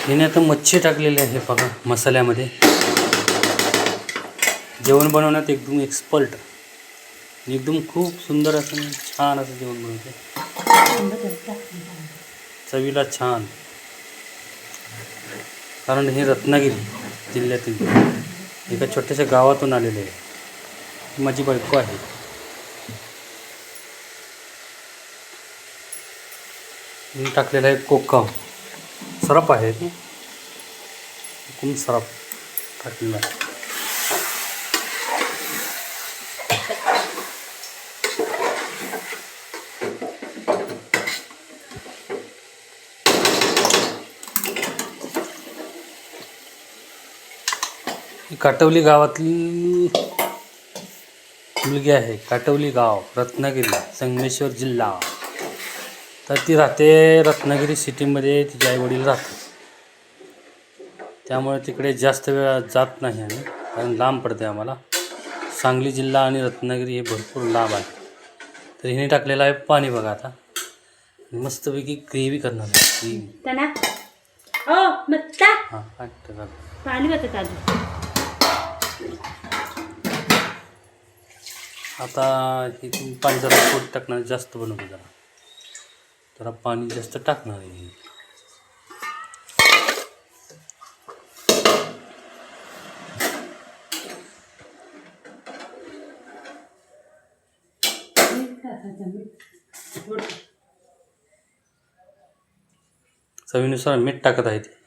हिने आता मच्छी टाकलेली आहे बघा मसाल्यामध्ये. जेवण बनवण्यात एकदम एक्सपर्ट, एकदम खूप सुंदर असं छान असं जेवण बनवते, चवीला छान. कारण हे रत्नागिरी जिल्ह्यातील एका छोट्याशा गावातून आलेले आहे. माझी बायको आहे. मी टाकलेला आहे कोकम, सरप आहे ते, कोकम सरप टाकलेला आहे. काटवली गावातली मुलगी आहे. काटवली गाव, रत्नागिरी, संगमेश्वर जिल्हा. तर ती राहते रत्नागिरी सिटीमध्ये, तिचे आईवडील राहतात. त्यामुळे तिकडे जास्त वेळ जात नाही आम्ही, कारण लांब पडते आम्हाला. सांगली जिल्हा आणि रत्नागिरी हे भरपूर लांब आहे. तर हिने टाकलेलं आहे पाणी बघा. आता मस्तपैकी ग्रेव्ही करणार आहे. आता हे पाणी जरा पोट टाकणार, जास्त बनवतो जरा पाणी जास्त टाकणार आहे. चवीनुसार मीठ टाकत आहे ते.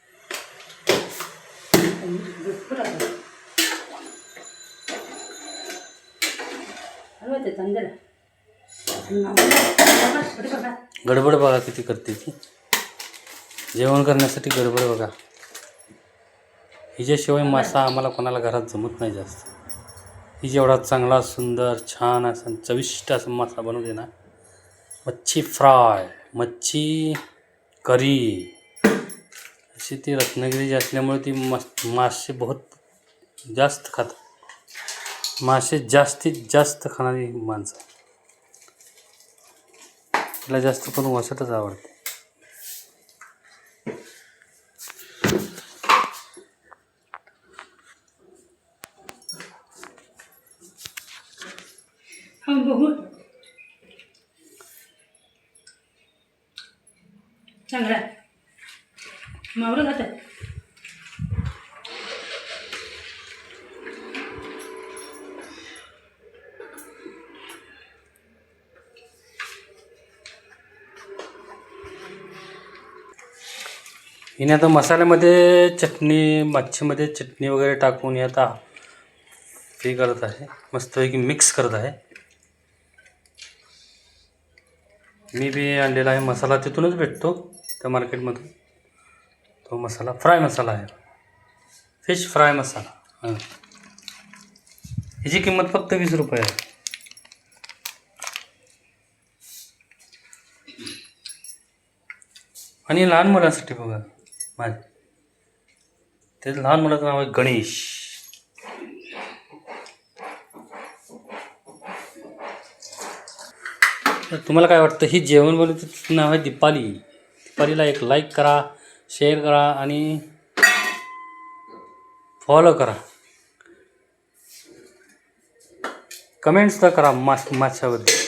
गडबड बघा किती करते ती, जेवण करण्यासाठी गडबड बघा. हिच्याशिवाय मासा आम्हाला कोणाला घरात जमत नाही जास्त. ही जेवढा चांगला सुंदर छान असं चविष्ट असं मासा बनवते ना, मच्छी फ्राय, मच्छी करी, अशी ती रत्नागिरी असल्यामुळे ती मासे बहुत जास्त खातात. मासे जास्तीत जास्त खाणारी माणसं. तिला जास्त करून वसटच आवडते. चांगला मावळं घात. हिने आता मसाल्यामध्ये चटणी, मच्छीमध्ये चटणी वगैरे टाकून हे आता हे करत आहे, मस्तपैकी मिक्स करत आहे. मी बी आणलेला आहे मसाला, तिथूनच भेटतो त्या मार्केटमधून. तो मसाला फ्राय मसाला आहे, फिश फ्राय मसाला. ह्याची किंमत फक्त 20 रुपये आहे. आणि लहान मुलांसाठी बघा माझे, ते लहान मुलाचं नाव आहे गणेश. तर तुम्हाला काय वाटतं? ही जेवण बनवते तिचं नाव आहे दीपाली. दीपालीला एक लाईक करा, शेअर करा आणि फॉलो करा. कमेंट्सुद्धा करा माशाबद्दल.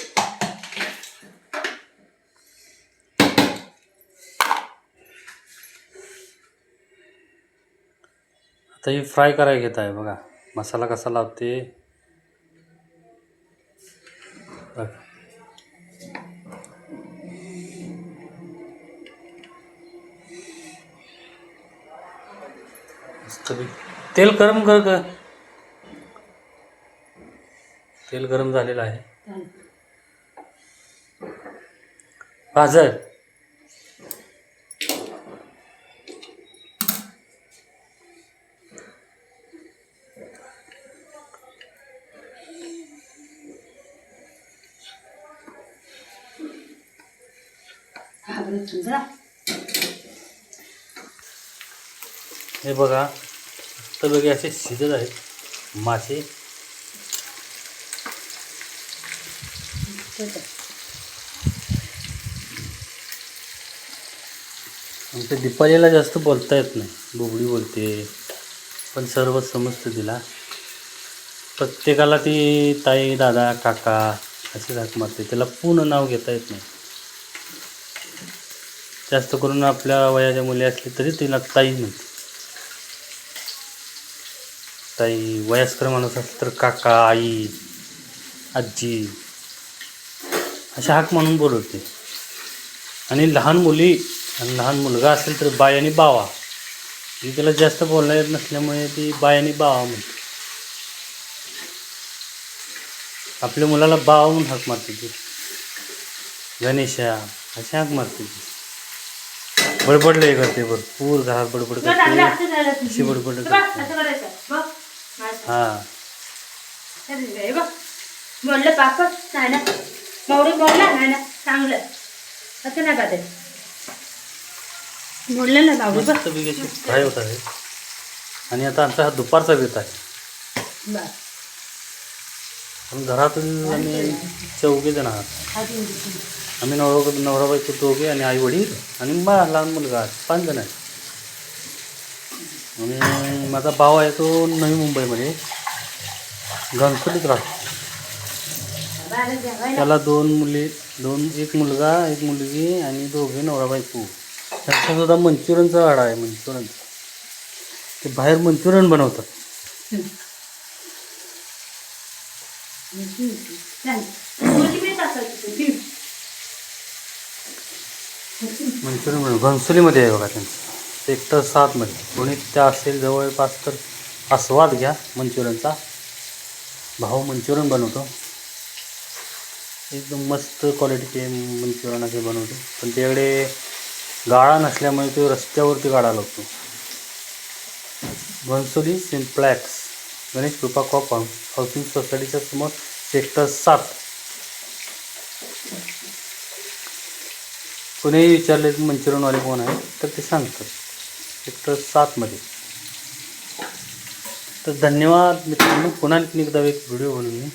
आता ही फ्राय करायला घेत आहे बघा. मसाला कसा लावते बघा. तेल गरम कर. तेल गरम झालेलं आहे. भाजर हे बघा, तर बघा असे शिजत आहेत मासे. आमच्या दीपालीला जास्त बोलता येत नाही, बोबडी बोलते, पण सर्व समजतं तिला. प्रत्येकाला ती ताई, दादा, काका अशी हाक मारते, त्याला पूर्ण नाव घेता येत नाही. जास्त करून आपल्या वयाच्या मुली असली तरी तिला ताई म्हणते. ताई, वयस्कर माणूस असलं तर काका, आई, आजी अशा हाक म्हणून बोलवते. आणि लहान मुली आणि लहान मुलगा असेल तर बाय आणि बावा. ती त्याला जास्त बोलता येत नसल्यामुळे ती बाय आणि बावा म्हणते. आपल्या मुलाला बावा म्हणून हाक मारते ती. गणेशा अशी हाक मारते ती. बडबडले करते, भरपूर घरात बडबड करते, अशी बडबड करते. हां, बोललं पापड नाही ना, मौरी बोलला नाही ना, चांगलं असं नाही पाहते. बोललं ना बाबू बस. मस्त बिघ्याची फ्राय होत आहे. आणि आता आमचा हा दुपारचा बेत आहे. बस पण घरातून आम्ही 4 जण आहात. आम्ही नवरा बायको 2 आणि आई वडील आणि लहान मुलगा 5 जण आहेत. आणि माझा भाव आहे तो नवी मुंबईमध्ये गणपतीत राहतो. त्याला 2 मुली, एक मुलगा, एक मुलगी आणि 2 नवरा बायको. त्यांचा सुद्धा मंचुरियनचा वाडा आहे. मंचुरियन ते बाहेर मंचुरियन बनवतात. मंचुरियन बनव घनसोलीमध्ये आहे बघा त्यांचं, सेक्टर 7 मध्ये. कोणी त्या असेल जवळपास तर आस्वाद घ्या मंचुरियनचा. भाऊ मंचुरियन बनवतो, एकदम मस्त क्वालिटीचे मंचुरियन असे बनवतो. पण त्याकडे गाळा नसल्यामुळे तो रस्त्यावरती गाडा लागतो. घनसोली सिम्प्लॅक्स गणेश कृपा कॉपम हाऊसिंग सोसायटीच्या समोर सेक्टर 7. कोणीही विचारले मंचुरियनवाले कोण आहे तर ते सांगतात, सेक्टर 7 मध्ये. तर धन्यवाद मित्रांनो. पुन्हा एकदा एक व्हिडिओ बनवून मी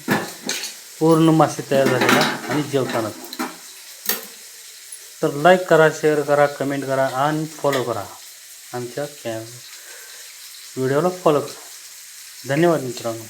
पूर्ण मासे तयार झालेला आणि जेवताना. तर लाईक करा, शेअर करा, कमेंट करा आणि फॉलो करा. आमच्या व्हिडिओला फॉलो करा. धन्यवाद मित्रांनो.